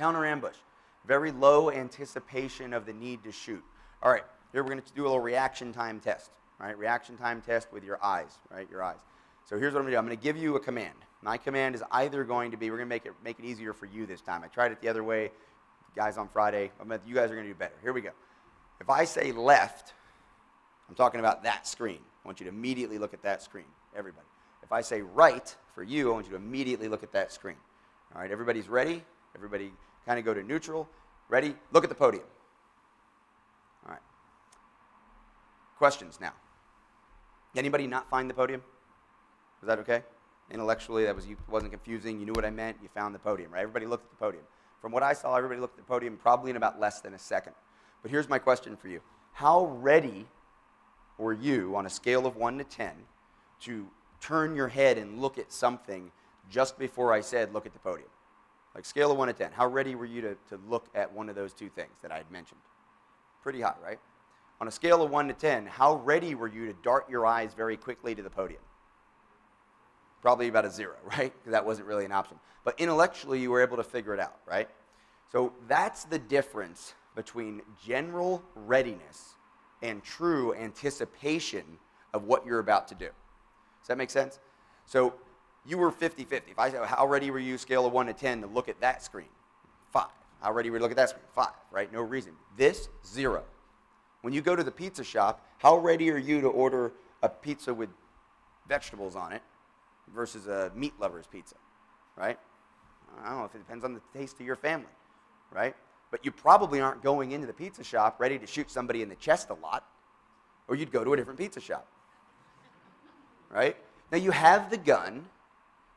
Counter ambush. Very low anticipation of the need to shoot. All right, here we're going to do a little reaction time test. All right, reaction time test with your eyes, right, your eyes. So here's what I'm going to do. I'm going to give you a command. My command is either going to be, we're going to make it easier for you this time. I tried it the other way, guys, on Friday. You guys are going to do better. Here we go. If I say left, I'm talking about that screen. I want you to immediately look at that screen, everybody. If I say right for you, I want you to immediately look at that screen. All right, everybody's ready? Everybody kind of go to neutral. Ready? Look at the podium. All right. Questions now. Anybody not find the podium? Was that okay? Intellectually, wasn't confusing. You knew what I meant. You found the podium, right? Everybody looked at the podium. From what I saw, everybody looked at the podium probably in about less than a second. But here's my question for you. How ready were you on a scale of 1 to 10 to turn your head and look at something just before I said look at the podium? Like scale of 1 to 10. How ready were you to look at one of those two things that I had mentioned? Pretty high, right? On a scale of 1 to 10, how ready were you to dart your eyes very quickly to the podium? Probably about a 0, right? Because that wasn't really an option. But intellectually, you were able to figure it out, right? So that's the difference between general readiness and true anticipation of what you're about to do. Does that make sense? So you were 50-50. If I said, how ready were you, scale of 1 to 10, to look at that screen? 5. How ready were you to look at that screen? 5, right? No reason. This, 0. When you go to the pizza shop, how ready are you to order a pizza with vegetables on it versus a meat lover's pizza, right? I don't know if it depends on the taste of your family, right? But you probably aren't going into the pizza shop ready to shoot somebody in the chest a lot, or you'd go to a different pizza shop, right? Now you have the gun,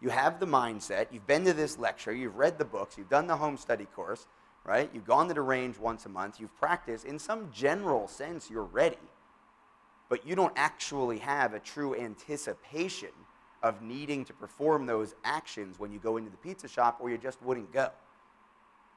you have the mindset, you've been to this lecture, you've read the books, you've done the home study course, right? You've gone to the range once a month, you've practiced. In some general sense, you're ready, but you don't actually have a true anticipation of needing to perform those actions when you go into the pizza shop, or you just wouldn't go,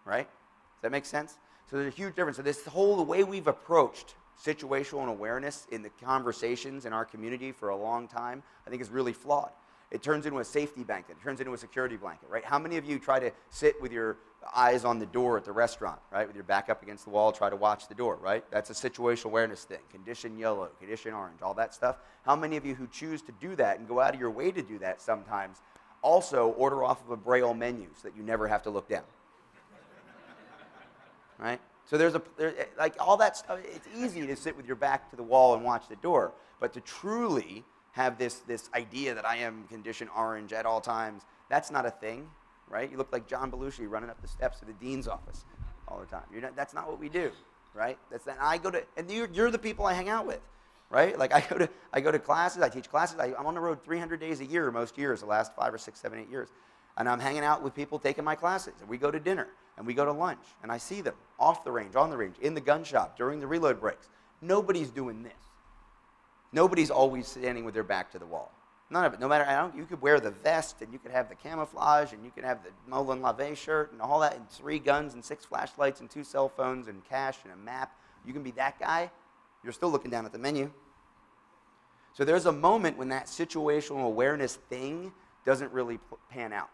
right? Does that make sense? So there's a huge difference. So the way we've approached situational awareness in the conversations in our community for a long time, I think is really flawed. It turns into a safety blanket. It turns into a security blanket, right? How many of you try to sit with your eyes on the door at the restaurant, right? With your back up against the wall, try to watch the door, right? That's a situational awareness thing. Condition yellow, condition orange, all that stuff. How many of you who choose to do that and go out of your way to do that sometimes also order off of a Braille menu so that you never have to look down? Right? So like all that stuff, it's easy to sit with your back to the wall and watch the door, but to truly have this idea that I am condition orange at all times, that's not a thing, right? You look like John Belushi running up the steps of the dean's office all the time. That's not what we do, right? And you're the people I hang out with, right? Like I go to classes, I teach classes. I'm on the road 300 days a year most years, the last 5 or 6, 7, 8 years. And I'm hanging out with people taking my classes. And we go to dinner, and we go to lunch, and I see them off the range, on the range, in the gun shop, during the reload breaks. Nobody's doing this. Nobody's always standing with their back to the wall. None of it. No matter, you could wear the vest, and you could have the camouflage, and you could have the Molin Lave shirt, and all that, and 3 guns, and 6 flashlights, and 2 cell phones, and cash, and a map. You can be that guy. You're still looking down at the menu. So there's a moment when that situational awareness thing doesn't really pan out.